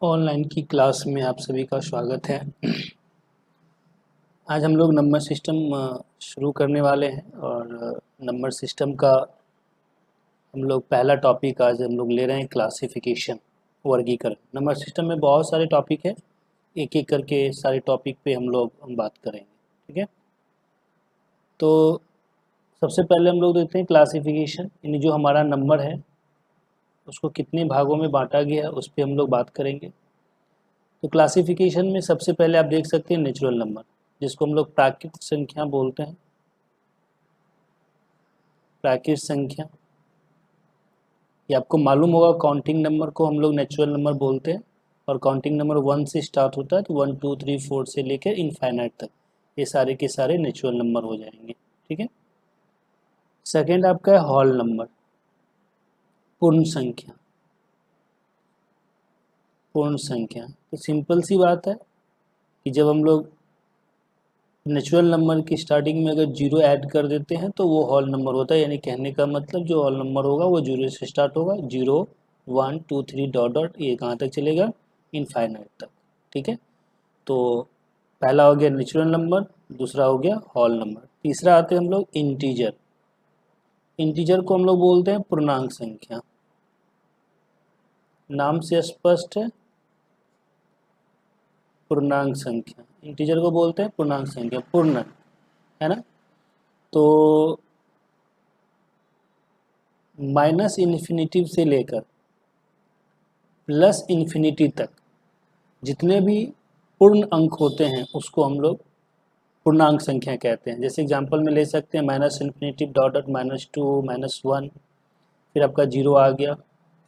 Online की class में आप सभी का स्वागत है। आज हम लोग नंबर सिस्टम शुरू करने वाले हैं और नंबर सिस्टम का हम लोग पहला टॉपिक आज हम लोग ले रहे हैं क्लासिफिकेशन, वर्गीकरण। नंबर सिस्टम में बहुत सारे टॉपिक है, एक एक करके सारे टॉपिक पे हम लोग बात करेंगे। ठीक है, तो सबसे पहले हम लोग देखते हैं क्लासिफिकेशन, यानी जो हमारा नंबर है उसको कितने भागों में बांटा गया है उस पर हम लोग बात करेंगे। तो क्लासिफिकेशन में सबसे पहले आप देख सकते हैं नेचुरल नंबर, जिसको हम लोग प्राकृतिक संख्या बोलते हैं। प्राकृतिक संख्या, ये आपको मालूम होगा, काउंटिंग नंबर को हम लोग नेचुरल नंबर बोलते हैं और काउंटिंग नंबर 1 से स्टार्ट होता है, तो 1 2 3 4 से लेकर इनफाइनाइट तक ये सारे के सारे नेचुरल नंबर हो जाएंगे। ठीक है, सेकेंड आपका है होल नंबर, पूर्ण संख्या। पूर्ण संख्या तो सिंपल सी बात है कि जब हम लोग नेचुरल नंबर की स्टार्टिंग में अगर जीरो ऐड कर देते हैं तो वो होल नंबर होता है, यानी कहने का मतलब जो होल नंबर होगा वो जीरो से स्टार्ट होगा, 0 1 2 3 डॉट डॉट ये कहाँ तक चलेगा, इनफाइनाइट तक। ठीक है, तो पहला हो गया नेचुरल नंबर, दूसरा हो गया होल नंबर, तीसरा आते हैं हम लोग इंटीजर। इंटीजर को हम लोग बोलते हैं पूर्णांक संख्या। नाम से स्पष्ट है, पूर्णांक संख्या। इंटीजर को बोलते हैं पूर्णांक संख्या, पूर्ण है ना। तो माइनस इन्फिनिटी से लेकर प्लस इन्फिनिटी तक जितने भी पूर्ण अंक होते हैं उसको हम लोग पूर्णांक संख्या कहते हैं। जैसे एग्जांपल में ले सकते हैं माइनस इन्फिनिटी डॉट डॉट -2 -1, फिर आपका जीरो आ गया,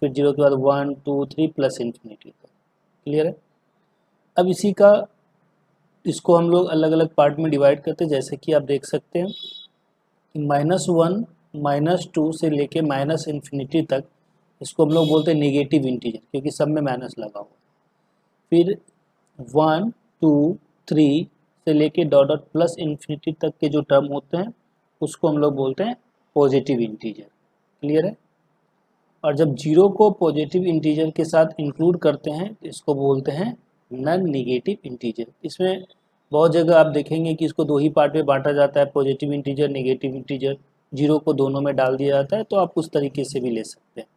फिर जीरो के बाद 1 2 3 प्लस इन्फिनिटी तक। क्लियर है। अब इसी का इसको हम लोग अलग अलग पार्ट में डिवाइड करते हैं, जैसे कि आप देख सकते हैं -1 -2 से लेके माइनस इन्फिनिटी तक, इसको हम लोग बोलते हैं नेगेटिव इंटीजर, क्योंकि सब में माइनस लगा हुआ। फिर 1 2 3 से लेके डॉट डॉट प्लस इन्फिनिटी तक के जो टर्म होते हैं उसको हम लोग बोलते हैं पॉजिटिव इंटीजर। क्लियर है। और जब जीरो को पॉजिटिव इंटीजर के साथ इंक्लूड करते हैं इसको बोलते हैं नॉन नेगेटिव इंटीजर। इसमें बहुत जगह आप देखेंगे कि इसको दो ही पार्ट में बांटा जाता है, positive integer, negative integer. Zero को दोनों में डाल दिया जाता है, तो आप उस तरीके से भी ले सकते हैं।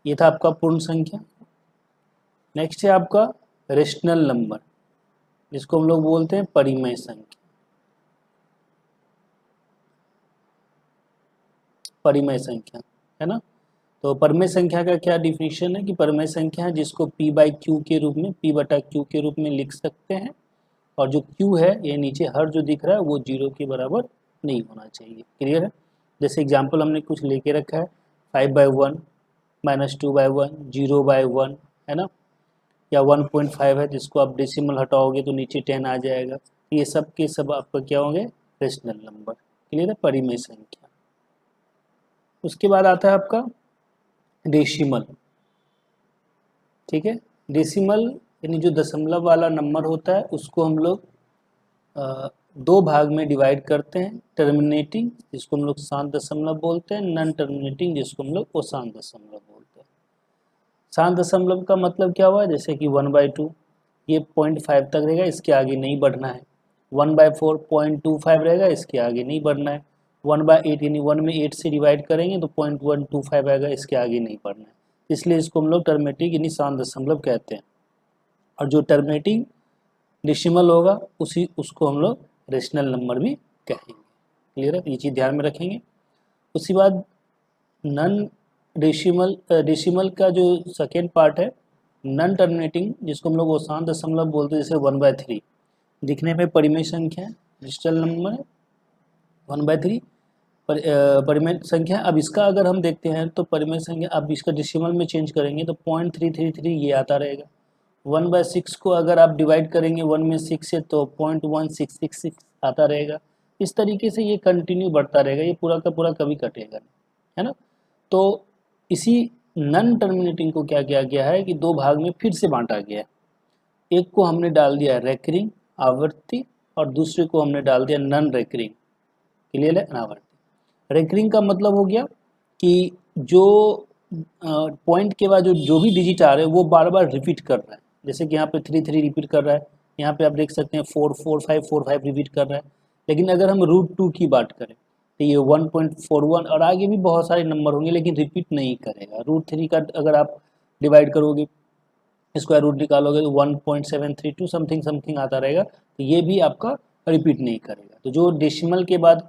ये था आपका पूर्ण संख्या। नेक्स्ट है आपका रेशनल नंबर, जिसको हम लोग बोलते हैं परिमेय संख्या। परिमेय संख्या है ना। तो परिमेय संख्या का क्या डिफिनीशन है कि परिमेय संख्या है जिसको p/q के रूप में, p/q के रूप में लिख सकते हैं, और जो q है ये नीचे हर जो दिख रहा है वो जीरो के बराबर नहीं होना चाहिए। क्लियर है। जैसे एग्जांपल हमने कुछ लेके रखा है 5/1 -2/1 0/1 है ना, या 1.5 है, जिसको आप डेसिमल हटाओगे तो नीचे 10 आ जाएगा। ये सब के सब आपका क्या होंगे, रेशनल नंबर। क्लियर है, परिमेय संख्या। उसके बाद आता है आपका डेसिमल। ठीक है, डेसिमल यानी जो दशमलव वाला नंबर होता है उसको हम लोग दो भाग में डिवाइड करते हैं, टर्मिनेटिंग जिसको हम लोग शांत दशमलव बोलते हैं, नॉन टर्मिनेटिंग जिसको हम लोग अशांत दशमलव बोलते हैं। शांत दशमलव का मतलब क्या हुआ, जैसे कि 1/2 ये 0.5 तक रहेगा, इसके आगे नहीं बढ़ना है। 1/4 0.25 रहेगा, इसके आगे नहीं बढ़ना है। 1/8 यानी 1 में 8 से डिवाइड करेंगे तो 0.125 आएगा, इसके आगे नहीं बढ़ना है। इसलिए इसको हम लोग टर्मिनेटिंग यानी शांत दशमलव कहते हैं। और जो टर्मिनेटिंग डेसिमल होगा उसको हम लोग रेशनल नंबर भी कहेंगे। क्लियर है, ये चीज़ ध्यान में रखेंगे। उसके बाद नॉन डेसिमल का जो सेकेंड पार्ट है नॉन टर्मिनेटिंग, जिसको हम लोग अशांत दशमलव बोलते हैं, जैसे 1/3 दिखने में परिमेय संख्या है, डिजिटल नंबर है 1/3 परिमेय संख्या। अब इसका अगर हम देखते हैं तो परिमेय संख्या, अब इसका डेसिमल में चेंज करेंगे तो 0.333 ये आता रहेगा। 1/6 को अगर आप डिवाइड करेंगे 1 में 6 से तो 0.1666 आता रहेगा। इस तरीके से ये कंटिन्यू बढ़ता रहेगा, ये पूरा का पूरा कभी कटेगा नहीं, है ना। तो इसी नॉन टर्मिनेटिंग को क्या किया गया है कि दो भाग में फिर से बांटा गया है। एक को हमने डाल दिया रेकरिंग आवर्ती, और दूसरे को हमने डाल दिया नॉन रेकरिंग। क्लियर है, अनावर्ती। रेकरिंग का मतलब हो गया कि जो पॉइंट के बाद जो भी डिजिट आ रहे हैं वो बार बार रिपीट कर रहा है। जैसे कि यहाँ पे 3 3 रिपीट कर रहा है, यहाँ पे आप देख सकते हैं 4 4 5 4 5 रिपीट कर रहा है। लेकिन अगर हम √2 की बात करें तो ये 1.41 और आगे भी बहुत सारे नंबर होंगे लेकिन रिपीट नहीं करेगा। √3 का अगर आप डिवाइड करोगे, स्क्वायर रूट निकालोगे तो 1.732 समथिंग समथिंग आता रहेगा, तो ये भी आपका रिपीट नहीं करेगा। तो जो डेसिमल के बाद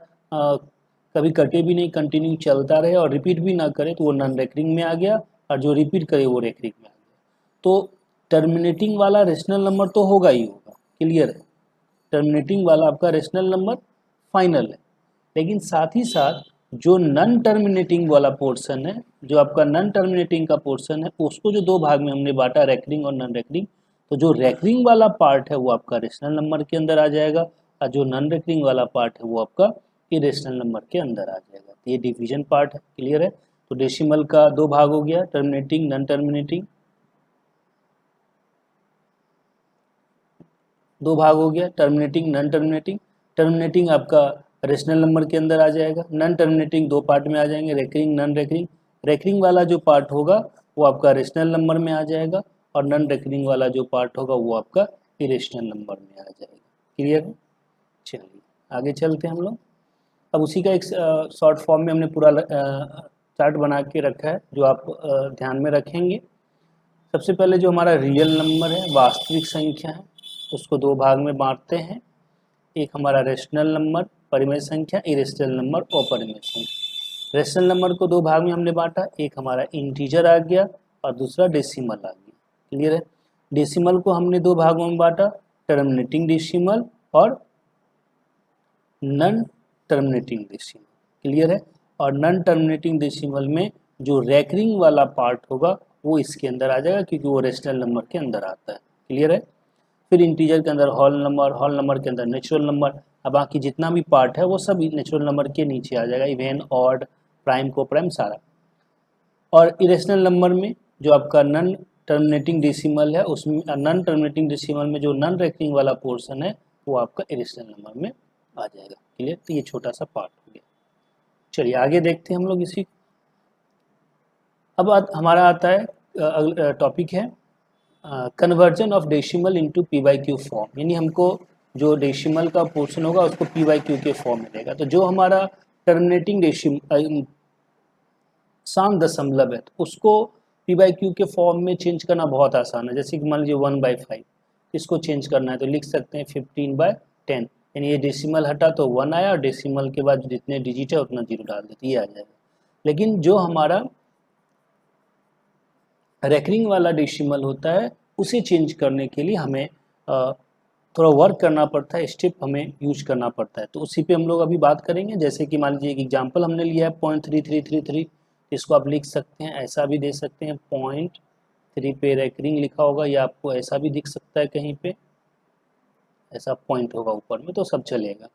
कभी कटे भी नहीं, कंटिन्यू चलता रहे और रिपीट भी ना करे तो वो नॉन रेकरिंग में आ गया, और जो रिपीट करे वो रेकरिंग में आ गया। तो टर्मिनेटिंग वाला रेशनल नंबर तो होगा ही होगा, क्लियर है। टर्मिनेटिंग वाला आपका रेशनल नंबर फाइनल है। लेकिन साथ ही साथ जो नॉन टर्मिनेटिंग वाला पोर्शन है, जो आपका नॉन टर्मिनेटिंग का पोर्शन है, उसको जो दो भाग में हमने बांटा, रेकरिंग और नॉन रेकरिंग, तो जो रेकरिंग वाला पार्ट है वो आपका रेशनल नंबर के अंदर आ जाएगा, और जो नॉन रेकरिंग वाला पार्ट है वो आपका इरेशनल नंबर के अंदर आ जाएगा। तो ये डिवीजन पार्ट है, क्लियर है। तो डेसिमल का दो भाग हो गया, टर्मिनेटिंग नॉन टर्मिनेटिंग, दो भाग हो गया, टर्मिनेटिंग नॉन टर्मिनेटिंग। टर्मिनेटिंग आपका रेशनल नंबर के अंदर आ जाएगा, नॉन टर्मिनेटिंग दो पार्ट में आ जाएंगे, रेकरिंग नॉन रेकरिंग। रेकरिंग वाला जो पार्ट होगा वो आपका रेशनल नंबर में आ जाएगा, और नॉन रेकरिंग वाला जो पार्ट होगा वो आपका इरेशनल नंबर में आ जाएगा, क्लियर है। चलिए आगे चलते हैं हम लोग। अब उसी का एक शॉर्ट फॉर्म में हमने पूरा चार्ट बना के रखा है, जो आप ध्यान में रखेंगे। सबसे पहले जो हमारा रियल नंबर है, वास्तविक संख्या है, उसको दो भाग में बांटते हैं। एक हमारा रेशनल नंबर परिमेय संख्या, इरेशनल नंबर अपरिमेय संख्या। रेशनल नंबर को दो भाग में हमने बांटा, एक हमारा इंटीजर आ गया और दूसरा डेसिमल आ गया, क्लियर है। डेसिमल को हमने दो भागों में बांटा, टर्मिनेटिंग डेसिमल और नॉन टर्मिनेटिंग डेसिमल, क्लियर है। और नॉन टर्मिनेटिंग डेसिमल में जो रेकरिंग वाला पार्ट होगा वो इसके अंदर आ जाएगा, क्योंकि वो रेशनल नंबर के अंदर आता है, क्लियर है। फिर इंटीजर के अंदर होल नंबर के अंदर नेचुरल नंबर। अब बाकी जितना भी पार्ट है वो सब नेचुरल नंबर के नीचे आ जाएगा, इवन ऑड प्राइम को प्राइम सारा। और इरेशनल नंबर में जो आपका नॉन टर्मिनेटिंग डेसिमल है, उसमें नॉन टर्मिनेटिंग डेसिमल में जो नॉन रेकरिंग वाला पोर्शन है वो आपका इरेशनल नंबर में आ जाएगा, क्लियर। तो ये छोटा सा पार्ट हो गया। चलिए आगे देखते हैं हम लोग इसी। अब हमारा आता है टॉपिक है conversion of decimal into p/q form, यानी हमको जो डेसिमल का पोर्शन होगा उसको p/q के फॉर्म में देगा। तो जो हमारा टर्मिनेटिंग डेसिमल शांत दशमलव है तो उसको p/q के फॉर्म में चेंज करना बहुत आसान है। जैसे कि मान लीजिए 1/5, इसको चेंज करना है तो लिख सकते हैं 15/10, यानी ये डेसिमल हटा तो 1 आया, और डेसिमल के बाद जितने डिजिट है उतना 0 डाल देते, ये आ जाएगा। लेकिन जो हमारा रेकरिंग वाला डेसिमल होता है उसे चेंज करने के लिए हमें थोड़ा वर्क करना पड़ता है, स्टेप हमें यूज करना पड़ता है। तो उसी पे हम लोग अभी बात करेंगे। जैसे कि मान लीजिए एक एग्जांपल हमने लिया है 0.3333, इसको आप लिख सकते हैं, ऐसा भी दे सकते हैं 0.3 पे रेकरिंग लिखा होगा, या आपको ऐसा भी दिख सकता है, कहीं पे ऐसा पॉइंट होगा ऊपर में, तो सब चलेगा।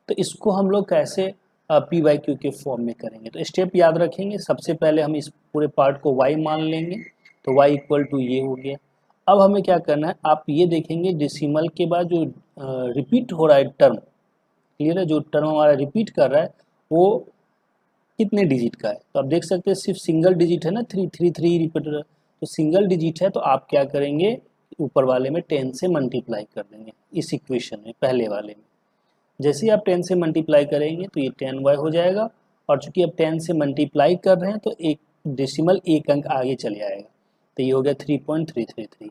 तो इसको हम लोग कैसे p/q के फॉर्म में करेंगे, तो स्टेप याद रखेंगे। सबसे पहले हम इस पूरे पार्ट को y मान लेंगे, तो y इक्वल टू ये हो गया। अब हमें क्या करना है, आप ये देखेंगे डेसिमल के बाद जो रिपीट हो रहा है टर्म, क्लियर है, जो टर्म हमारा रिपीट कर रहा है वो कितने डिजिट का है। तो आप देख सकते हैं सिर्फ सिंगल डिजिट है ना, 3 रिपीट हो रहा है, तो सिंगल डिजिट है तो आप क्या करेंगे, ऊपर वाले में 10 से मल्टीप्लाई कर देंगे, इस इक्वेशन में पहले वाले में। जैसे ही आप 10 से मल्टीप्लाई करेंगे तो ये 10y हो जाएगा, और चूंकि आप 10 से मल्टीप्लाई कर रहे हैं तो एक डेसिमल एक अंक आगे चले आएगा, तो ये हो गया 3.333।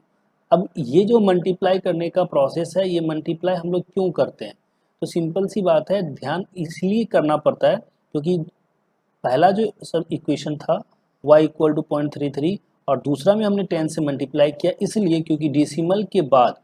अब ये जो मल्टीप्लाई करने का प्रोसेस है, ये मल्टीप्लाई हम लोग क्यों करते हैं, तो सिंपल सी बात है, ध्यान इसलिए करना पड़ता है क्योंकि पहला जो सब इक्वेशन था y इक्वल टू 0.33, और दूसरा में हमने 10 से मल्टीप्लाई किया इसलिए क्योंकि डेसिमल के बाद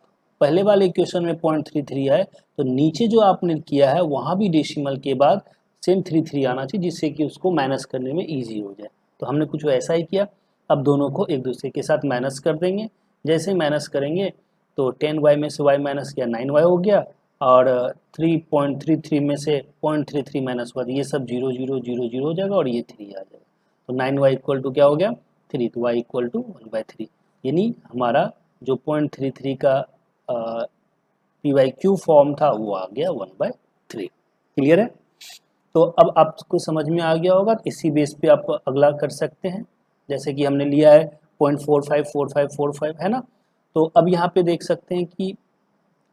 पहले वाले इक्वेशन में 0.33 है, तो नीचे जो आपने किया है वहाँ भी डेसिमल के बाद सेम 33 आना चाहिए, जिससे कि उसको माइनस करने में ईजी हो जाए। तो हमने कुछ वैसा ही किया। अब दोनों को एक दूसरे के साथ माइनस कर देंगे। जैसे माइनस करेंगे तो 10y में से y माइनस किया 9y हो गया, और 3.33 में से 0.33 माइनस हुआ, ये सब 0 0 0 0 हो जाएगा, और ये 3 आ जाएगा। तो 9y इक्वल टू क्या हो गया 3, तो y इक्वल टू 1/3, यानी हमारा जो 0.33 का p/q फॉर्म था वो आ गया 1/3, क्लियर है। तो अब आपको समझ में आ गया होगा, इसी बेस पे आप अगला कर सकते हैं। जैसे कि हमने लिया है 0.454545 है ना। तो अब यहाँ पे देख सकते हैं कि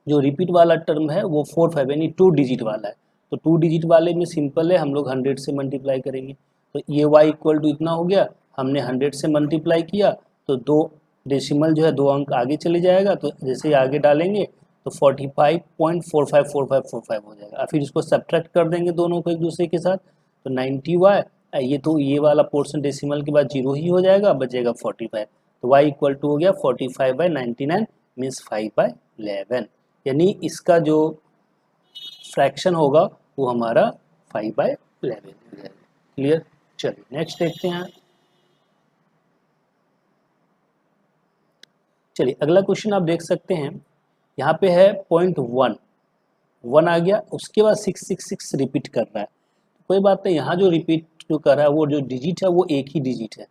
जो रिपीट वाला टर्म है वो 45 यानी 2 डिजिट वाला है। तो 2 डिजिट वाले में सिंपल है, हम लोग 100 से मल्टीप्लाई करेंगे। तो ये y इक्वल टू इतना हो गया, हमने 100 से मल्टीप्लाई किया तो 2 डेसिमल जो है 2 अंक आगे चले जाएगा। तो जैसे ही आगे डालेंगे तो 45.454545 हो जाएगा। फिर इसको सब्ट्रैक्ट कर देंगे दोनों को एक दूसरे के साथ, तो 90y, ये तो ये वाला पोर्शन डेसिमल के बाद 0 ही हो जाएगा, बचेगा 45। तो y इक्वल टू हो गया 45/99 मीन्स 5/11, यानी इसका जो फ्रैक्शन होगा वो हमारा 5/11 हो जाएगा। क्लियर। चलिए नेक्स्ट देखते हैं। चलिए अगला क्वेश्चन आप देख सकते हैं, यहाँ पे है 0.1 आ गया, उसके बाद 666 रिपीट कर रहा है। कोई बात नहीं, यहाँ जो रिपीट जो कर रहा है वो जो डिजिट है वो एक ही डिजिट है,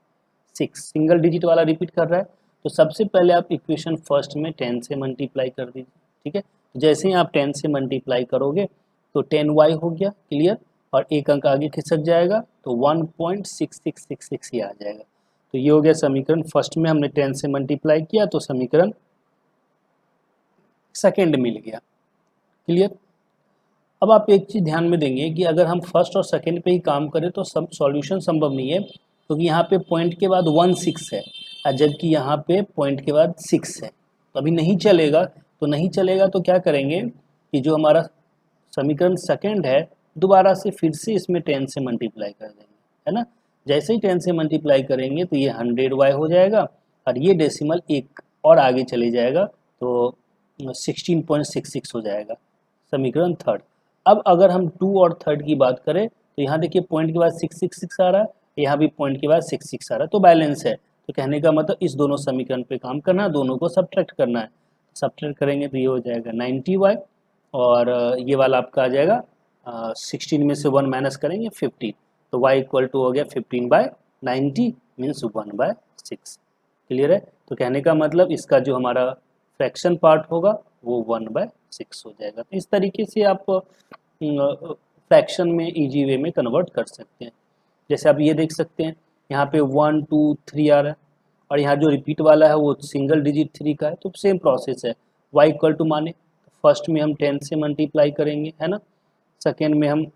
6 सिंगल डिजिट वाला रिपीट कर रहा है। तो सबसे पहले आप इक्वेशन फर्स्ट में 10 से मल्टीप्लाई कर दीजिए, ठीक है। जैसे ही आप 10 से मल्टीप्लाई करोगे तो 10y हो गया, क्लियर, और एक अंक आगे खिसक जाएगा तो 1.6666 ये आ जाएगा। तो ये हो गया समीकरण फर्स्ट में, हमने 10 से मल्टीप्लाई किया तो समीकरण सेकेंड मिल गया, क्लियर। अब आप एक चीज़ ध्यान में देंगे कि अगर हम फर्स्ट और सेकेंड पे ही काम करें तो सब सॉल्यूशन संभव नहीं है, क्योंकि यहाँ पे पॉइंट के बाद 1 6 है, जबकि यहाँ पे पॉइंट के बाद 6 है, तो अभी नहीं चलेगा। तो नहीं चलेगा तो क्या करेंगे कि जो हमारा समीकरण सेकेंड है दोबारा से फिर से इसमें 10 से मल्टीप्लाई कर देंगे, है ना। जैसे ही 10 से मल्टीप्लाई करेंगे तो ये 100y हो जाएगा, और ये डेसिमल एक और आगे चले जाएगा तो 16.66 हो जाएगा, समीकरण थर्ड। अब अगर हम 2 और थर्ड की बात करें तो यहाँ देखिए पॉइंट के बाद 666 आ रहा है, यहाँ भी पॉइंट के बाद 66 आ रहा है, तो बैलेंस है। तो कहने का मतलब इस दोनों समीकरण पे काम करना है, दोनों को सब्ट्रैक्ट करना है। सब्ट्रैक्ट करेंगे तो ये हो जाएगा 90y, और ये वाला आपका आ जाएगा 16 में से 1 माइनस करेंगे 15, तो y इक्वल टू हो गया 15/90 मीन्स 1/6, क्लियर है। तो कहने का मतलब इसका जो हमारा फ्रैक्शन पार्ट होगा वो 1/6 हो जाएगा। तो इस तरीके से आप फ्रैक्शन में इजी वे में कन्वर्ट कर सकते हैं। जैसे आप ये देख सकते हैं यहाँ पे 1 2 3 आ रहा है, और यहाँ जो रिपीट वाला है वो सिंगल डिजिट 3 का है, तो सेम प्रोसेस है। y इक्वल टू माने फर्स्ट में हम 10 से मल्टीप्लाई करेंगे, है ना, सेकेंड में हम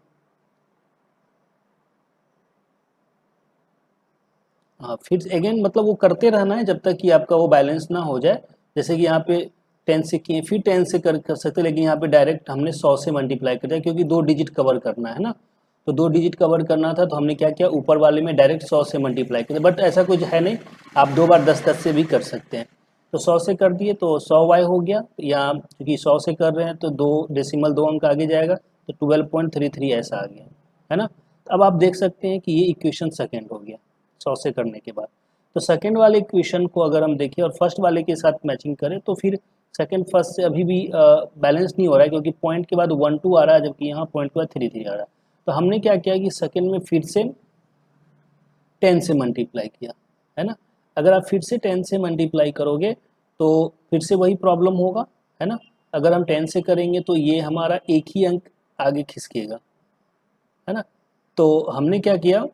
फिर अगेन मतलब वो करते रहना है जब तक कि आपका वो बैलेंस ना हो जाए। जैसे कि यहाँ पे 10 से किए, फिर 10 से कर सकते, लेकिन यहाँ पे डायरेक्ट हमने 100 से मल्टीप्लाई कर दिया, क्योंकि 2 डिजिट कवर करना है ना। तो 2 डिजिट कवर करना था तो हमने क्या किया, ऊपर वाले में डायरेक्ट 100 से मल्टीप्लाई कर दिया। बट ऐसा कुछ है नहीं, आप 2 बार 10-10 से भी कर सकते हैं। तो 100 से कर दिए तो 100y हो गया, या क्योंकि 100 से कर रहे हैं तो 2 डेसिमल 2 अंक आगे जाएगा, तो 12.33 ऐसा आ गया, है ना। अब आप देख सकते हैं कि ये इक्वेशन सेकेंड हो गया 100 से करने के बाद। तो सेकेंड वाले इक्वेशन को अगर हम देखें और फर्स्ट वाले के साथ मैचिंग करें तो फिर सेकेंड फर्स्ट से अभी भी बैलेंस नहीं हो रहा है, क्योंकि पॉइंट के बाद 1 2 आ रहा है, जबकि यहाँ पॉइंट के बाद 3 3 आ रहा है। तो हमने क्या किया कि सेकेंड में फिर से 10 से मल्टीप्लाई किया, है ना। अगर आप फिर से 10 से मल्टीप्लाई करोगे तो फिर से वही प्रॉब्लम होगा, है ना। अगर हम 10 से करेंगे तो ये हमारा एक ही अंक आगे खिसकेगा, है ना। तो हमने क्या किया,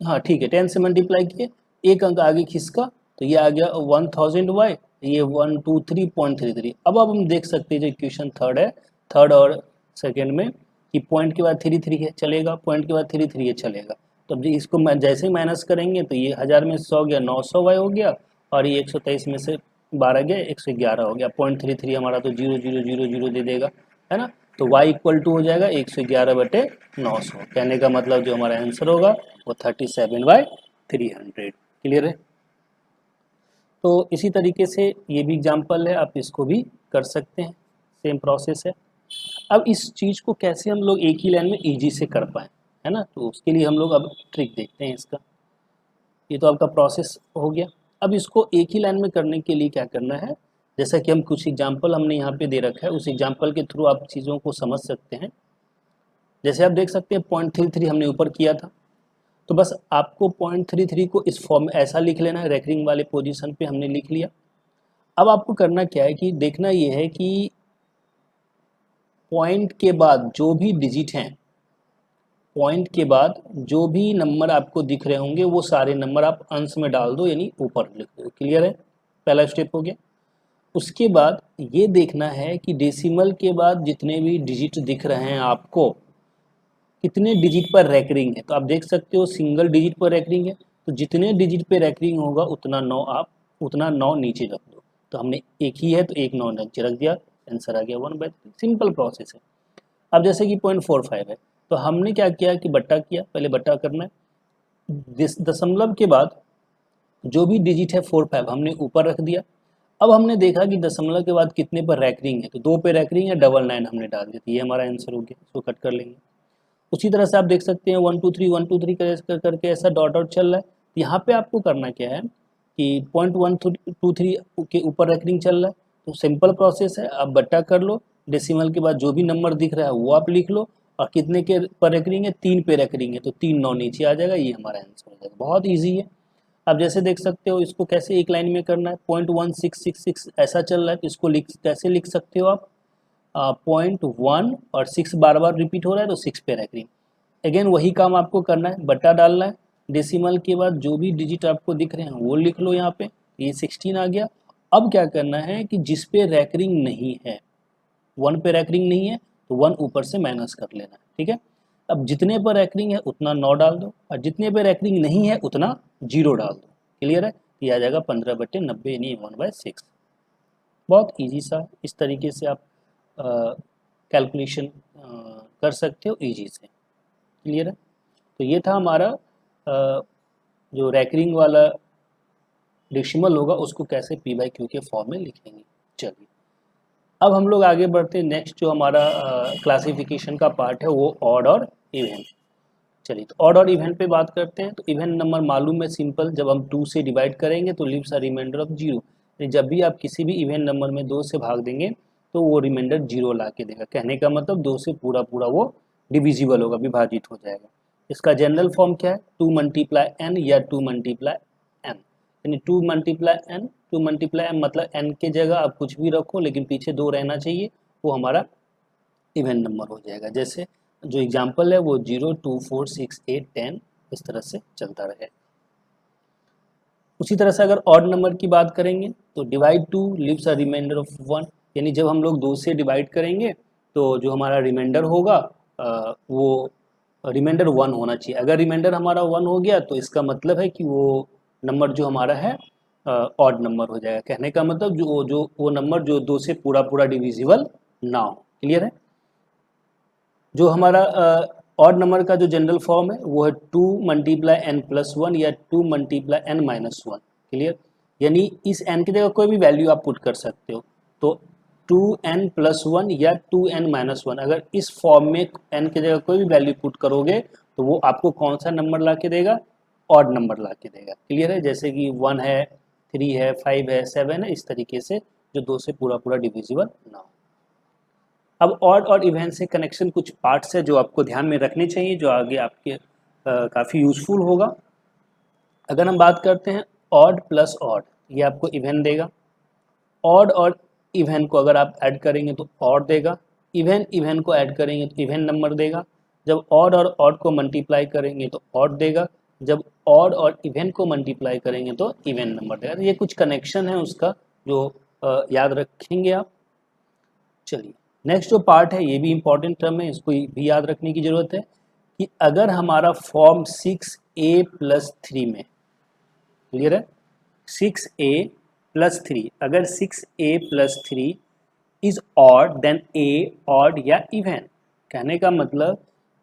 हाँ ठीक है, 10 से मल्टीप्लाई किए, एक अंक आगे खिसका, तो ये आ गया 1000y, ये 123.33। अब हम देख सकते हैं जो इक्वेशन थर्ड है, थर्ड और सेकेंड में कि पॉइंट के बाद 3 3 है चलेगा, पॉइंट के बाद 3 3 है चलेगा। तो अब इसको जैसे ही माइनस करेंगे तो ये 1000 में 100 गया, 900y हो गया, और ये 123 में से 12 गया, 111 हो गया। 0.33 हमारा तो 0.0000 दे देगा, है ना। तो y इक्वल टू हो जाएगा 111/900। कहने का मतलब जो हमारा आंसर होगा वो 37/300, क्लियर है। तो इसी तरीके से ये भी एग्जाम्पल है, आप इसको भी कर सकते हैं, सेम प्रोसेस है। अब इस चीज़ को कैसे हम लोग एक ही लाइन में ईजी से कर पाएँ, है ना, तो उसके लिए हम लोग अब ट्रिक देखते हैं इसका। ये तो आपका प्रोसेस हो गया। अब इसको एक ही लाइन में करने के लिए क्या करना है, जैसा कि हम कुछ एग्जाम्पल हमने यहाँ पे दे रखा है, उस एग्जाम्पल के थ्रू आप चीज़ों को समझ सकते हैं। जैसे आप देख सकते हैं 0.33 हमने ऊपर किया था, तो बस आपको 0.33 को इस फॉर्म में ऐसा लिख लेना है, रेकरिंग वाले पोजीशन पे हमने लिख लिया। अब आपको करना क्या है कि देखना ये है कि पॉइंट के बाद जो भी डिजिट हैं, पॉइंट के बाद जो भी नंबर आपको दिख रहे होंगे वो सारे नंबर आप अंश में डाल दो, यानी ऊपर लिख दो। क्लियर है, पहला स्टेप हो गया। उसके बाद ये देखना है कि डेसिमल के बाद जितने भी डिजिट दिख रहे हैं आपको कितने डिजिट पर रैकरिंग है। तो आप देख सकते हो सिंगल डिजिट पर रैकरिंग है, तो जितने डिजिट पे रैकरिंग होगा उतना 9 नीचे रख दो। तो हमने एक ही है तो एक 9 नीचे रख दिया, आंसर आ गया 1/3। सिंपल प्रोसेस है। अब जैसे कि 0.45 है तो हमने क्या किया कि बट्टा किया, पहले बट्टा करना है। दशमलव के बाद जो भी डिजिट है 45 हमने ऊपर रख दिया। अब हमने देखा कि दशमलव के बाद कितने पर रैकरिंग है, तो 2 पे रैकरिंग है, 99 हमने डाल दिया, तो ये हमारा आंसर हो गया। इसको कट कर लेंगे। उसी तरह से आप देख सकते हैं 1 2 3 1 2 3 करके ऐसा डॉट डॉट चल रहा है। यहाँ पे आपको करना क्या है कि 0.123 के ऊपर रैकरिंग चल रहा है, तो सिंपल प्रोसेस है, आप बट्टा कर लो, डेसिमल के बाद जो भी नंबर दिख रहा है वो आप लिख लो, और कितने के पर रैकरिंग है, 3 पे रैकरिंग है, तो 3 9 नीचे आ जाएगा, ये हमारा आंसर हो जाएगा। बहुत ईजी है। आप जैसे देख सकते हो इसको कैसे एक लाइन में करना है। 0.1666 ऐसा चल रहा है, तो इसको कैसे लिख सकते हो आप, 0.1 और 6 बार बार रिपीट हो रहा है तो 6 पे रैकरिंग। अगेन वही काम आपको करना है, बट्टा डालना है, डेसिमल के बाद जो भी डिजिट आपको दिख रहे हैं वो लिख लो। यहाँ पे ये 16 आ गया। अब क्या करना है कि जिस पे रैकरिंग नहीं है, 1 पे रैकरिंग नहीं है, तो 1 ऊपर से माइनस कर लेना है। ठीक है, अब जितने पर रैकरिंग है उतना 9 डाल दो, और जितने पे रैकरिंग नहीं है उतना 0 डाल दो। क्लियर है, ये आ जाएगा 15/90 यानी 1/6। बहुत ईजी सा, इस तरीके से आप कैलकुलेशन कर सकते हो ईजी से। क्लियर है, तो ये था हमारा जो रैकरिंग वाला डेसिमल होगा उसको कैसे p/q के फॉर्म में लिखेंगे। चलिए अब हम लोग आगे बढ़ते हैं। नेक्स्ट जो हमारा क्लासिफिकेशन का पार्ट है वो ऑड और इवन। चलिए तो ऑड और इवन पे बात करते हैं। तो इवन नंबर मालूम है, सिंपल, जब हम 2 से डिवाइड करेंगे तो लिव्स अ रिमाइंडर ऑफ 0। जब भी आप किसी भी इवन नंबर में 2 से भाग देंगे तो वो रिमाइंडर 0 ला के देगा। कहने का मतलब 2 से पूरा पूरा वो डिविजिबल होगा, विभाजित हो जाएगा। इसका जनरल फॉर्म क्या है, 2 × n या 2 × m, यानी 2 × n, 2 × m मतलब n के जगह आप कुछ भी रखो लेकिन पीछे 2 रहना चाहिए, वो हमारा इवन नंबर हो जाएगा। जैसे जो एग्जाम्पल है वो 0 2 4 6 8 10 इस तरह से चलता रहे। उसी तरह से अगर ऑड नंबर की बात करेंगे तो divide 2 leaves a remainder of 1, यानी जब हम लोग 2 से डिवाइड करेंगे तो जो हमारा रिमाइंडर होगा वो रिमाइंडर 1 होना चाहिए। अगर रिमाइंडर हमारा 1 हो गया तो इसका मतलब है कि वो नंबर जो हमारा है ऑड नंबर हो जाएगा। कहने का मतलब जो वो नंबर जो 2 से पूरा पूरा डिविजिबल ना हो। क्लियर है, जो हमारा ऑड नंबर का जो जनरल फॉर्म है वो है 2 × n+1 या 2 × n-1। क्लियर, यानी इस n की जगह कोई भी वैल्यू आप पुट कर सकते हो। तो 2n+1 या 2n-1, अगर इस फॉर्म में n की जगह कोई भी वैल्यू पुट करोगे तो वो आपको कौन सा नंबर ला के देगा, ऑड नंबर ला के देगा। क्लियर है, जैसे कि 1 है, 3 है, 5 है, 7 है, इस तरीके से जो 2 से पूरा पूरा डिविजिबल ना हो। अब ऑड और इवन से कनेक्शन कुछ पार्ट्स है जो आपको ध्यान में रखने चाहिए, जो आगे आपके काफ़ी यूजफुल होगा। अगर हम बात करते हैं ऑड प्लस ऑड, ये आपको इवन देगा। ऑड और इवन को अगर आप ऐड करेंगे तो ऑड देगा, इवन इवन को ऐड करेंगे तो इवन नंबर देगा। जब ऑड और ऑड को मल्टीप्लाई करेंगे तो ऑड देगा, जब ऑड और इवन को मल्टीप्लाई करेंगे तो इवन नंबर देगा। तो ये कुछ कनेक्शन है उसका जो याद रखेंगे आप। चलिए नेक्स्ट जो पार्ट है ये भी इंपॉर्टेंट टर्म है, इसको भी याद रखने की जरूरत है कि अगर हमारा फॉर्म 6a+3 में, क्लियर है, 6a+3, अगर 6a+3 is odd then a odd या इवन। कहने का मतलब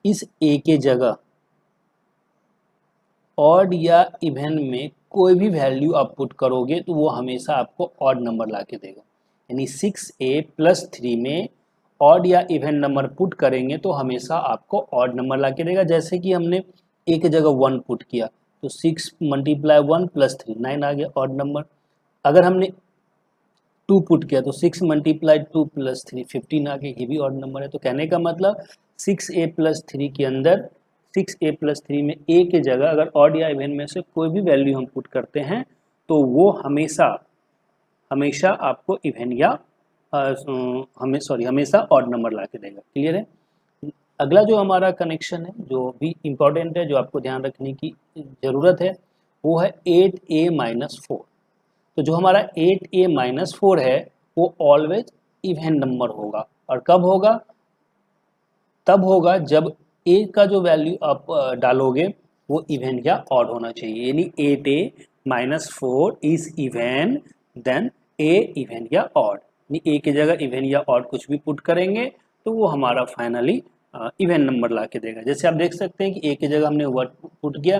इस a के जगह ऑड या इवन में कोई भी वैल्यू आप पुट करोगे तो वो हमेशा आपको ऑड नंबर ला के देगा। यानी 6a+3 में ऑड या इवन नंबर पुट करेंगे तो हमेशा आपको ऑड नंबर ला के देगा। जैसे कि हमने a की जगह 1 पुट किया तो 6 × 1 + 3 9 आ गया ऑड नंबर। अगर हमने 2 पुट किया तो 6 × 2 + 3 15 आ गया, ये भी ऑड नंबर है। तो कहने का मतलब 6a+3 के अंदर 6a+3 में a के जगह अगर ऑड या इवन में से कोई भी वैल्यू हम पुट करते हैं तो वो हमेशा आपको इवन या हमेशा ऑड नंबर ला के देगा। क्लियर है, अगला जो हमारा कनेक्शन है जो भी इम्पोर्टेंट है, जो आपको ध्यान रखने की ज़रूरत है, वो है 8a-4। तो जो हमारा 8a-4 है वो ऑलवेज इवन नंबर होगा। और कब होगा? तब होगा जब a का जो वैल्यू आप डालोगे वो इवन या ऑड होना चाहिए, यानी 8a-4 is even, then a even या ऑड, यानी a की जगह इवन या ऑड कुछ भी पुट करेंगे तो वो हमारा फाइनली इवन नंबर ला के देगा। जैसे आप देख सकते हैं कि a की जगह हमने 1 पुट किया,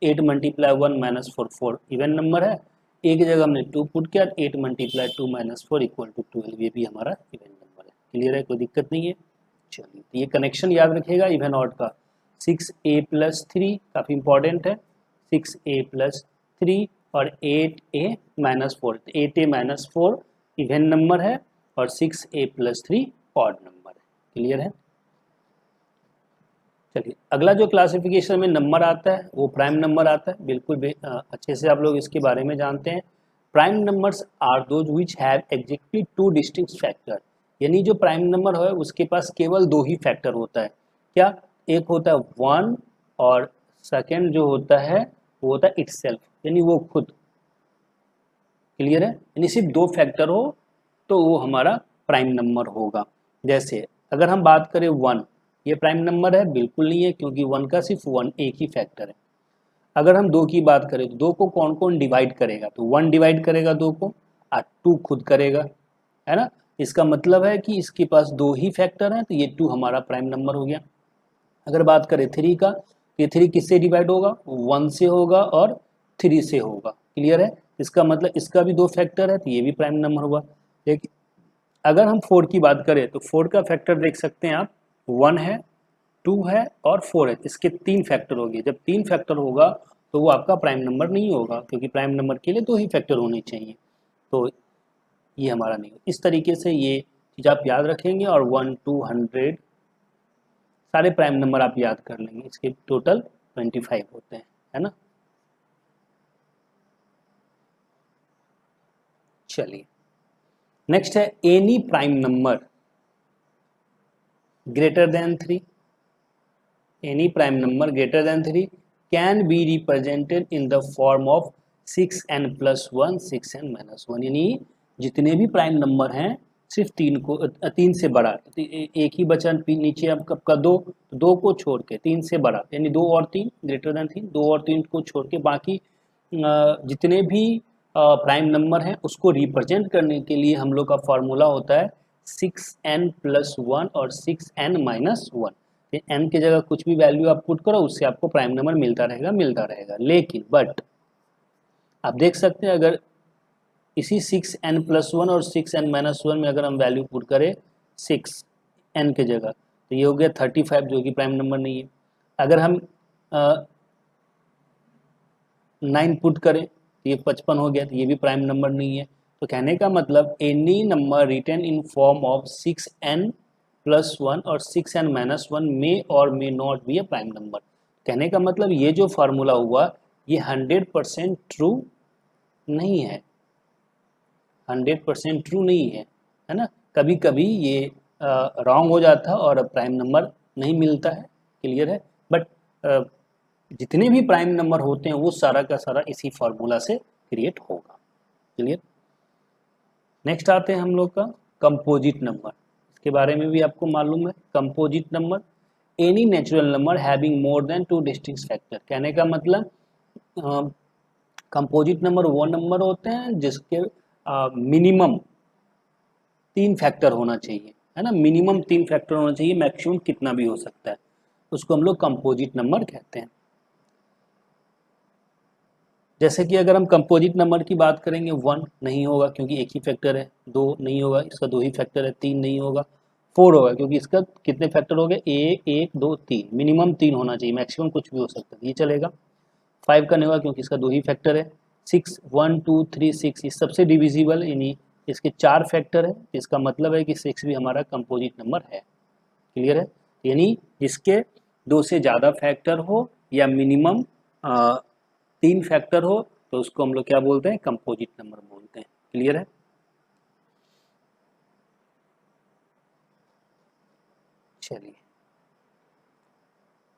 8 मल्टीप्लाई 1 माइनस 4 4 इवन नंबर है। a की जगह हमने 2 पुट किया, 8 मल्टीप्लाई 2 माइनस 4 इक्वल टू 12, ये भी हमारा इवन नंबर है। क्लियर है, कोई दिक्कत नहीं है। चलिए, तो ये कनेक्शन याद रखिएगा इवन ऑड का। 6a+3 काफ़ी इंपॉर्टेंट है, 6a+3 और 8a-4, 8a-4 इवन नंबर है और 6a+3 ऑड नंबर है। क्लियर है। चलिए, अगला जो क्लासिफिकेशन में नंबर आता है वो प्राइम नंबर आता है। बिल्कुल अच्छे से आप लोग इसके बारे में जानते हैं। Prime numbers are those which have exactly two distinct factor, यानी जो प्राइम नंबर है उसके पास केवल दो ही फैक्टर होता है। क्या? एक होता है 1 और सेकेंड जो होता है वो होता है इटसेल्फ, यानी वो खुद। क्लियर है, यानी सिर्फ दो फैक्टर हो तो वो हमारा प्राइम नंबर होगा। जैसे अगर हम बात करें 1, ये प्राइम नंबर है? बिल्कुल नहीं है, क्योंकि 1 का सिर्फ 1 एक ही फैक्टर है। अगर हम 2 की बात करें तो 2 को कौन कौन डिवाइड करेगा? तो 1 डिवाइड करेगा 2 को और 2 खुद करेगा, है ना। इसका मतलब है कि इसके पास दो ही फैक्टर हैं, तो ये 2 हमारा प्राइम नंबर हो गया। अगर बात करें 3 का, तो ये 3 किससे डिवाइड होगा? 1 से होगा और 3 से होगा। क्लियर है, इसका मतलब इसका भी दो फैक्टर है तो ये भी प्राइम नंबर हुआ। लेकिन अगर हम 4 की बात करें तो 4 का फैक्टर देख सकते हैं आप, 1 है, 2 है और 4 है, इसके 3 फैक्टर हो गए। जब 3 फैक्टर होगा तो वो आपका प्राइम नंबर नहीं होगा, क्योंकि प्राइम नंबर के लिए दो ही फैक्टर होने चाहिए, तो ये हमारा नहीं हो। इस तरीके से ये चीज़ आप याद रखेंगे और 1 to 100 सारे प्राइम नंबर आप याद कर लेंगे। इसके टोटल 25 होते हैं, है ना। चलिए, नेक्स्ट है any prime number greater than 3। Any prime number greater than 3 can be represented in the form of 6n+1 6n-1, यानी जितने भी प्राइम नंबर हैं सिर्फ 3 से बड़ा, एक ही बचा नीचे आपका 2, तो 2 को छोड़ के 3 से बड़ा, यानी 2 और 3 ग्रेटर देन 3, 2 और 3 को छोड़ के बाकी जितने भी प्राइम नंबर हैं उसको रिप्रेजेंट करने के लिए हम लोग का फॉर्मूला होता है 6n+1 और 6n-1। n की जगह कुछ भी वैल्यू आप पुट करो उससे आपको प्राइम नंबर मिलता रहेगा। लेकिन बट आप देख सकते हैं अगर इसी 6n+1 और 6n-1 में अगर हम वैल्यू पुट करें 6n की जगह, तो ये हो गया 35, जो कि प्राइम नंबर नहीं है। अगर हम 9 पुट करें तो ये 55 हो गया, तो ये भी प्राइम नंबर नहीं है। तो कहने का मतलब any number written in form of 6n+1 और 6n-1 में और may not be a prime number. कहने का मतलब ये जो फार्मूला हुआ ये 100% ट्रू नहीं है, 100% ट्रू नहीं है ना। कभी कभी ये रॉन्ग हो जाता है और प्राइम नंबर नहीं मिलता है। क्लियर है, बट जितने भी प्राइम नंबर होते हैं वो सारा का सारा इसी फार्मूला से क्रिएट होगा। क्लियर। नेक्स्ट आते हैं हम लोग का कंपोजिट नंबर। इसके बारे में भी आपको मालूम है, composite number any natural number having more than 2 distinct factor. कहने का मतलब कंपोजिट नंबर वो नंबर होते हैं जिसके मिनिमम 3 फैक्टर होना चाहिए, है ना। मिनिमम 3 फैक्टर होना चाहिए, मैक्सिमम कितना भी हो सकता है, उसको हम लोग कंपोजिट नंबर कहते हैं। जैसे कि अगर हम कंपोजिट नंबर की बात करेंगे 1 नहीं होगा क्योंकि एक ही फैक्टर है, 2 नहीं होगा इसका 2 ही फैक्टर है, 3 नहीं होगा, 4 होगा क्योंकि इसका कितने फैक्टर हो गए, 1 2 3, मिनिमम 3 होना चाहिए, मैक्सिमम कुछ भी हो सकता है, ये चलेगा। 5 का नहीं होगा क्योंकि इसका 2 ही फैक्टर है। 6 1 2 3 6 इस सबसे डिविजिबल, यानी इसके 4 फैक्टर है, इसका मतलब है कि 6 भी हमारा कंपोजिट नंबर है। क्लियर है, यानी जिसके 2 से ज़्यादा फैक्टर हो या मिनिमम 3 फैक्टर हो तो उसको हम लोग क्या बोलते हैं, कंपोजिट नंबर बोलते हैं। क्लियर है। चलिए,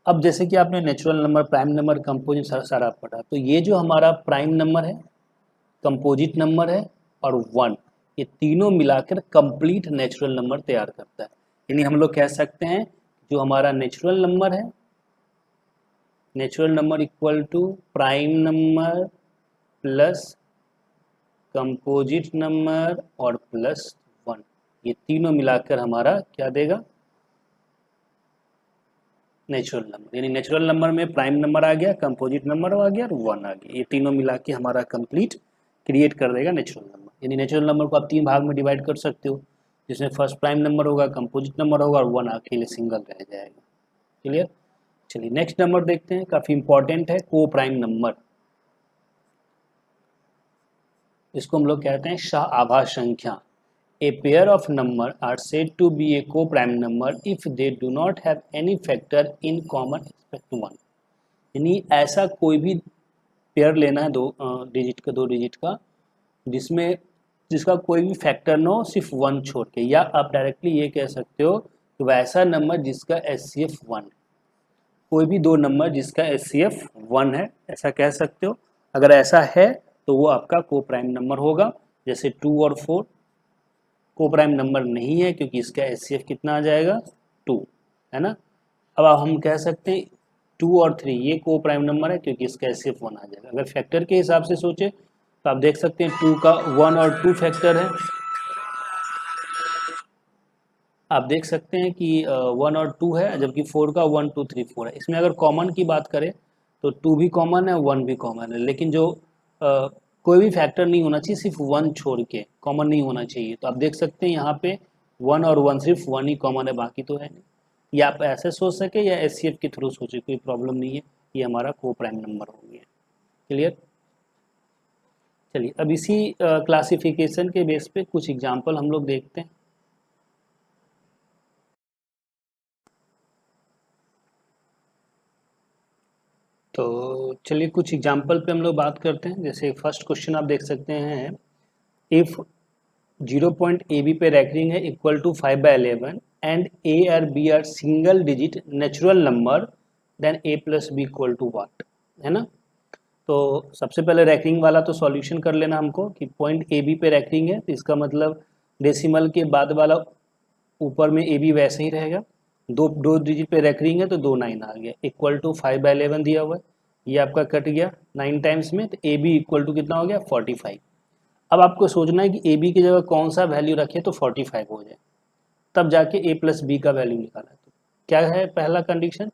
अब जैसे कि आपने natural number, prime number, composite सारा पढ़ा, तो ये जो हमारा प्राइम नंबर है, कंपोजिट नंबर है और 1, ये तीनों मिलाकर कंप्लीट नेचुरल नंबर तैयार करता है। यानी हम लोग कह सकते हैं जो हमारा नेचुरल नंबर है, natural number equal to prime number plus composite number और प्लस 1, ये तीनों मिलाकर हमारा क्या देगा, नेचुरल नंबर। यानी नेचुरल नंबर में प्राइम नंबर आ गया, कंपोजिट नंबर आ गया और 1 आ गया, ये तीनों मिला के हमारा कंप्लीट क्रिएट कर देगा नेचुरल नंबर। यानी नेचुरल नंबर को आप 3 भाग में डिवाइड कर सकते हो, जिसमें फर्स्ट प्राइम नंबर होगा, कंपोजिट नंबर होगा और 1 अकेले सिंगल रह जाएगा। क्लियर। चलिए नेक्स्ट नंबर देखते हैं, काफ़ी इंपॉर्टेंट है, को प्राइम नंबर। इसको हम लोग कहते हैं शाह आभास संख्या। A pair of number are said to be a co-prime number if they do not have any factor in common except one। यानी ऐसा कोई भी पेयर लेना है दो डिजिट का जिसका कोई भी फैक्टर ना हो, सिर्फ 1 छोड़ के, या आप डायरेक्टली ये कह सकते हो कि वैसा नंबर जिसका HCF 1, कोई भी दो नंबर जिसका HCF 1 है, ऐसा कह सकते हो। अगर ऐसा है तो वो आपका को प्राइम नंबर होगा। जैसे 2 और 4 को प्राइम नंबर नहीं है क्योंकि इसका HCF कितना आ जाएगा, 2, है ना। अब हम कह सकते हैं 2 और 3 ये को प्राइम नंबर है क्योंकि इसका HCF 1 आ जाएगा। अगर फैक्टर के हिसाब से सोचे तो आप देख सकते हैं 2 का 1 और 2 फैक्टर है, आप देख सकते हैं कि 1 और 2 है, जबकि 4 का 1 2 3 4 है। इसमें अगर कॉमन की बात करें तो 2 भी कॉमन है, 1 भी कॉमन है, लेकिन जो कोई भी फैक्टर नहीं होना चाहिए, सिर्फ 1 छोड़ के कॉमन नहीं होना चाहिए। तो आप देख सकते हैं यहाँ पे 1 और 1 सिर्फ 1 ही कॉमन है, बाकी तो है नहीं। या आप ऐसे सोच सके या HCF के थ्रू सोचे, कोई प्रॉब्लम नहीं है, ये हमारा को प्राइम नंबर हो गया। क्लियर। चलिए अब इसी क्लासिफिकेशन के बेस पे कुछ एग्जाम्पल हम लोग देखते हैं। तो चलिए कुछ एग्जाम्पल पे हम लोग बात करते हैं। जैसे फर्स्ट क्वेश्चन आप देख सकते हैं, इफ 0 पॉइंट AB पे रैंकिंग है इक्वल टू 5/11 एंड A और B are single digit natural number, then A plus B equal to what, है ना। तो सबसे पहले रैंकिंग वाला तो सॉल्यूशन कर लेना हमको कि पॉइंट AB पे रैंकिंग है, तो इसका मतलब डेसिमल के बाद वाला ऊपर में AB वैसे ही रहेगा। दो डिजिट पे रैंकिंग है तो 2 9 आ गया, इक्वल टू 5/11 दिया हुआ है, ये आपका कट गया 9 टाइम्स में, तो AB इक्वल टू कितना हो गया, 45। अब आपको सोचना है कि AB की जगह कौन सा वैल्यू रखे तो 45 हो जाए, तब जाके A प्लस बी का वैल्यू निकाला। तो क्या है पहला कंडीशन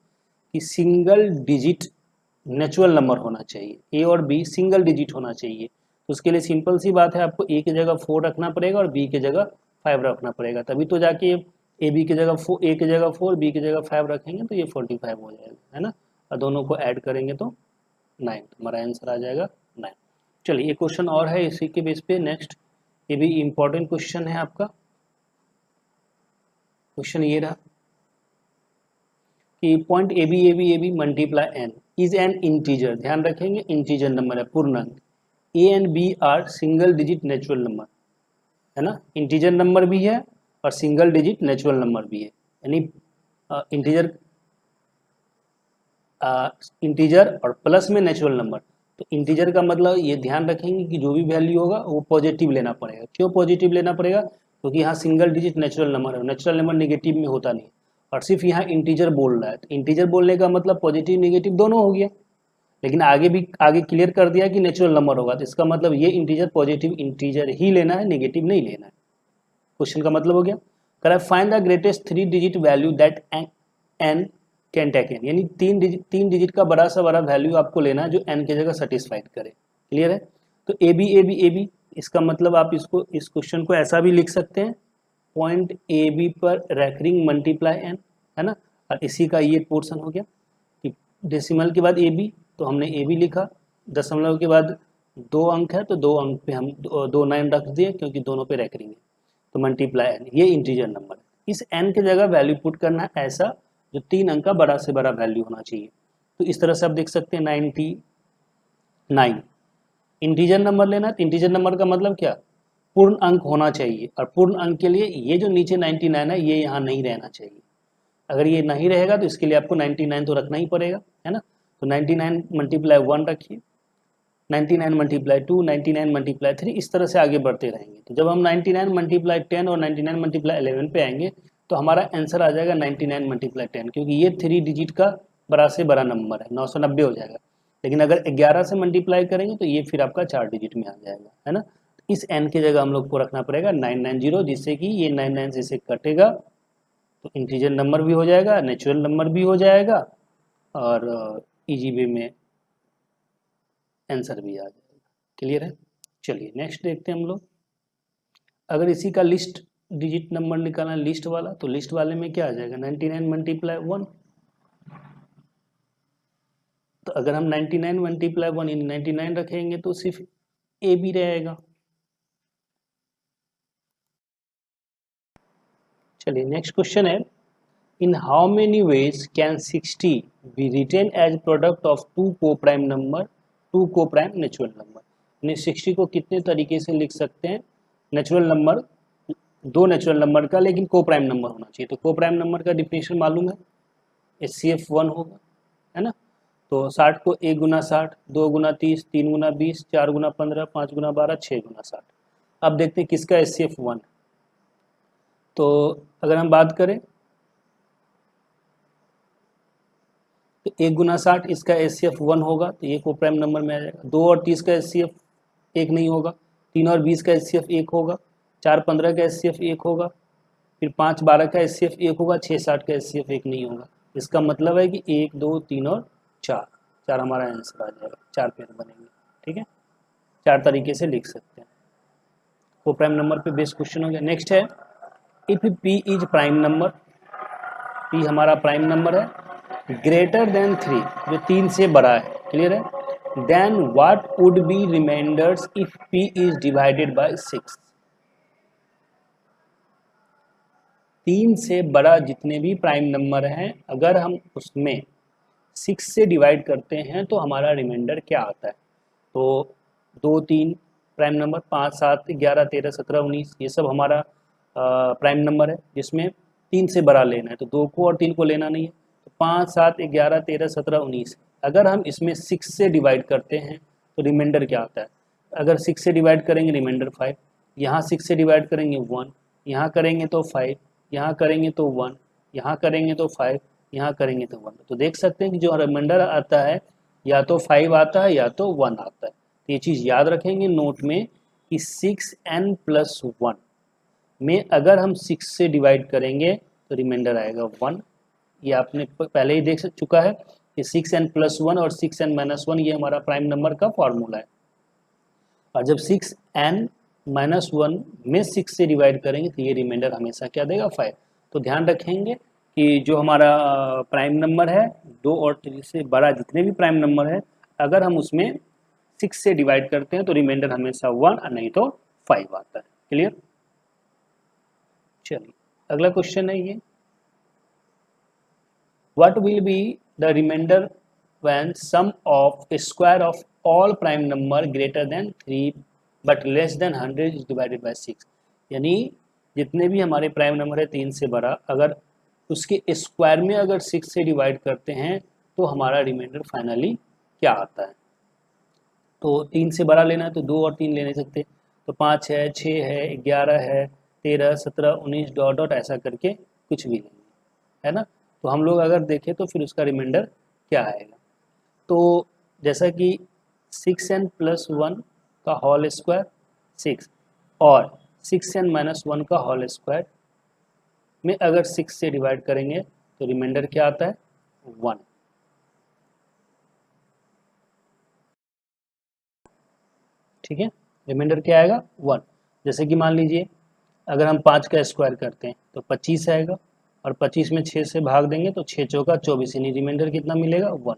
कि सिंगल डिजिट नेचुरल नंबर होना चाहिए, A और B सिंगल डिजिट होना चाहिए। तो उसके लिए सिंपल सी बात है, आपको A की जगह 4 रखना पड़ेगा और B की जगह 5 रखना पड़ेगा, तभी तो जाके A की जगह 4 B की जगह 5 रखेंगे तो ये 45 हो जाएगा, है ना। और दोनों को ऐड करेंगे तो 9, हमारा आंसर आ जाएगा 9। चलिए एक क्वेश्चन और है इसी के बेस पे नेक्स्ट, ये भी इम्पोर्टेंट क्वेश्चन है आपका। क्वेश्चन ये रहा कि point AB multiply n is an integer, ध्यान रखेंगे इंटीजर नंबर है, पूर्णांक। A and B are single digit natural number, है ना, इंटीजर नंबर भी है और सिंगल डिजिट नेचुरल नंबर भी है। यानी इंटीजर और प्लस में नेचुरल नंबर। तो इंटीजर का मतलब ये ध्यान रखेंगे कि जो भी वैल्यू होगा वो पॉजिटिव लेना पड़ेगा। क्यों पॉजिटिव लेना पड़ेगा, क्योंकि यहाँ सिंगल डिजिट नेचुरल नंबर है, नेचुरल नंबर नेगेटिव में होता नहीं, और सिर्फ यहाँ इंटीजर बोल रहा है। तो इंटीजर बोलने का मतलब पॉजिटिव नेगेटिव दोनों हो गया, लेकिन आगे क्लियर कर दिया कि नेचुरल नंबर होगा, तो इसका मतलब ये इंटीजर पॉजिटिव इंटीजर ही लेना है, नेगेटिव नहीं लेना है। क्वेश्चन का मतलब हो गया। करें find the greatest 3 digit value that n can take n, यानी 3 डिजिट का बड़ा सा बड़ा वैल्यू आपको लेना है जो एन की जगह सेटिस्फाइड करे। क्लियर है। तो ए बी, इसका मतलब आप इसको इस क्वेश्चन को ऐसा भी लिख सकते हैं, पॉइंट AB पर रैंकिंग मल्टीप्लाई एन, है ना। और इसी का ये पोर्शन हो गया कि डेसिमल के बाद AB, तो हमने AB लिखा, दशमलव के बाद 2 अंक है तो 2 अंक पे हम 2 9 रख दिए क्योंकि दोनों पे रैंकिंग है, तो मल्टीप्लाई एन, ये इंटीजर नंबर है। इस एन के जगह वैल्यू पुट करना है ऐसा जो 3 अंक का बड़ा से बड़ा वैल्यू होना चाहिए। तो इस तरह से आप देख सकते हैं 99 इंटीजर नंबर लेना है। तो इंटीजर नंबर का मतलब क्या, पूर्ण अंक होना चाहिए, और पूर्ण अंक के लिए ये जो नीचे 99 है ये यहाँ नहीं रहना चाहिए। अगर ये नहीं रहेगा तो इसके लिए आपको 99 तो रखना ही पड़ेगा, है ना। तो 99 मल्टीप्लाई 1 रखिए, 99 मल्टीप्लाई 2, 99 मल्टीप्लाई 3, इस तरह से आगे बढ़ते रहेंगे। तो जब हम 99 मल्टीप्लाई 10 और 99 मल्टीप्लाई 11 पे आएंगे तो हमारा आंसर आ जाएगा 99 मल्टीप्लाई 10, क्योंकि ये 3 डिजिट का बड़ा से बड़ा नंबर है, 990 हो जाएगा। लेकिन अगर 11 से मल्टीप्लाई करेंगे तो ये फिर आपका 4 डिजिट में आ जाएगा, है ना। इस n की जगह हम लोग को रखना पड़ेगा 990, जिससे कि ये 99 से इसे कटेगा तो इंटीजर नंबर भी हो जाएगा, नेचुरल नंबर भी हो जाएगा और इजी वे में आंसर भी आ जाएगा। क्लियर है। चलिए नेक्स्ट देखते हैं हम लोग। अगर इसी का लिस्ट डिजिट नंबर निकालना है लिस्ट वाला, तो लिस्ट वाले में क्या आ जाएगा 99 मल्टीप्लाई 1। तो अगर हम 99 मल्टीप्लाई 1 यानी 99 रखेंगे तो सिर्फ ए भी रहेगा। चलिए नेक्स्ट क्वेश्चन है, in how many ways can 60 be written as product of two coprime number, two coprime natural number. यानी 60 को कितने तरीके से लिख सकते हैं, नेचुरल नंबर, दो नेचुरल नंबर का, लेकिन को प्राइम नंबर होना चाहिए। तो को प्राइम नंबर का डिफिनेशन मालूम है, HCF 1 होगा, है ना। तो 60 को 1 गुना 60, 2 गुना 30, 3 गुना 20, 4 गुना 15, 5 गुना 12, 6 गुना 60। अब देखते हैं किसका HCF 1। तो अगर हम बात करें तो 1 गुना 60 इसका HCF 1 होगा, तो ये को प्राइम नंबर में आ जाएगा। 2 और 30 का HCF 1 नहीं होगा, 3 और 20 का HCF 1 होगा, 4 15 का HCF 1 होगा, फिर 5 12 का HCF 1 होगा, 6 60 का HCF 1 नहीं होगा। इसका मतलब है कि 1 2 3 और 4 हमारा आंसर आ जाएगा, 4 पेयर बनेंगे। ठीक है, 4 तरीके से लिख सकते हैं। को प्राइम नंबर पे बेस्ट क्वेश्चन हो गया। नेक्स्ट है, if P is prime number, P हमारा प्राइम नंबर है, ग्रेटर देन 3, जो 3 से बड़ा है, क्लियर है, then what would be remainders if P is divided by 6। 3 से बड़ा जितने भी प्राइम नंबर हैं, अगर हम उसमें 6 से डिवाइड करते हैं तो हमारा रिमाइंडर क्या आता है। तो 2 3 प्राइम नंबर, 5 7 11 13 17 19, ये सब हमारा प्राइम नंबर है जिसमें 3 से बड़ा लेना है। तो 2 को और 3 को लेना नहीं है। तो 5 7 11 13 17 19, अगर हम इसमें 6 से डिवाइड करते हैं तो रिमाइंडर क्या आता है। अगर 6 से डिवाइड करेंगे रिमाइंडर 5, यहाँ 6 से डिवाइड करेंगे 1, यहाँ करेंगे तो 5, यहाँ करेंगे तो 1, यहाँ करेंगे तो 5, यहाँ करेंगे तो 1। तो देख सकते हैं कि जो रिमाइंडर आता है या तो 5 आता है या तो 1 आता है। तो ये चीज़ याद रखेंगे नोट में कि 6n+1 में अगर हम 6 से डिवाइड करेंगे तो रिमाइंडर आएगा 1। ये आपने पहले ही देख चुका है कि 6n+1 और 6n-1 ये हमारा प्राइम नंबर का फॉर्मूला है। और जब 6n-1 में 6 से डिवाइड करेंगे तो ये रिमाइंडर हमेशा क्या देगा, 5। तो ध्यान रखेंगे कि जो हमारा प्राइम नंबर है, 2 और 3 से बड़ा जितने भी प्राइम नंबर है, अगर हम उसमें 6 से डिवाइड करते हैं तो रिमाइंडर हमेशा 1 और नहीं तो 5 आता है। क्लियर। चलिए अगला क्वेश्चन है ये, what will be the remainder when sum of square of all prime number greater than 3 but less than 100 is divided by 6। यानी जितने भी हमारे प्राइम नंबर है 3 से बड़ा, अगर उसके स्क्वायर में अगर 6 से डिवाइड करते हैं तो हमारा रिमाइंडर फाइनली क्या आता है। तो 3 से बड़ा लेना है तो 2 और 3 ले नहीं सकते, तो 5 है, 6 है, 11 है, 13 17 19 डॉट डॉट ऐसा करके कुछ भी लेंगे, है ना। तो हम लोग अगर देखें तो फिर उसका रिमाइंडर क्या आएगा। तो जैसा कि 6n+1 का होल स्क्वायर 6 और 6n-1 का होल स्क्वायर में अगर 6 से डिवाइड करेंगे तो रिमाइंडर क्या आता है, 1। ठीक है, रिमाइंडर क्या आएगा, 1। जैसे कि मान लीजिए अगर हम 5 का स्क्वायर करते हैं तो 25 आएगा, और 25 में 6 से भाग देंगे तो 6 चौका 24, यानी रिमाइंडर कितना मिलेगा, 1।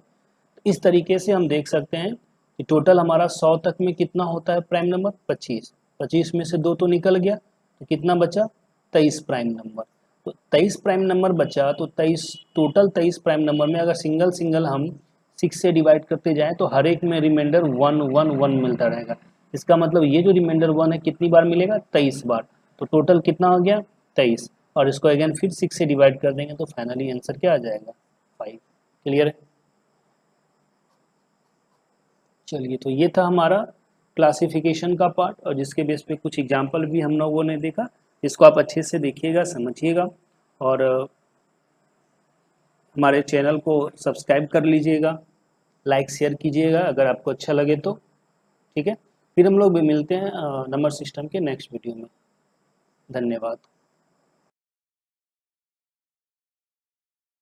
इस तरीके से हम देख सकते हैं कि टोटल हमारा 100 तक में कितना होता है प्राइम नंबर, 25। 25 में से 2 तो निकल गया, तो कितना बचा, 23 प्राइम नंबर। तो 23 प्राइम नंबर बचा, तो 23 टोटल 23 प्राइम नंबर में अगर सिंगल सिंगल हम 6 से डिवाइड करते जाएं तो हर एक में रिमाइंडर 1 1 1 मिलता रहेगा। इसका मतलब ये जो रिमाइंडर 1 है कितनी बार मिलेगा, 23 बार। तो टोटल कितना हो गया, 23, और इसको अगेन फिर 6 से डिवाइड कर देंगे तो फाइनली आंसर क्या आ जाएगा 5। क्लियर है? चलिए, तो ये था हमारा क्लासिफिकेशन का पार्ट और जिसके बेस पे कुछ एग्जाम्पल भी हम लोगों ने देखा, इसको आप अच्छे से देखिएगा, समझिएगा और हमारे चैनल को सब्सक्राइब कर लीजिएगा, लाइक शेयर कीजिएगा अगर आपको अच्छा लगे तो। ठीक है, फिर हम लोग भी मिलते हैं नंबर सिस्टम के नेक्स्ट वीडियो में। धन्यवाद।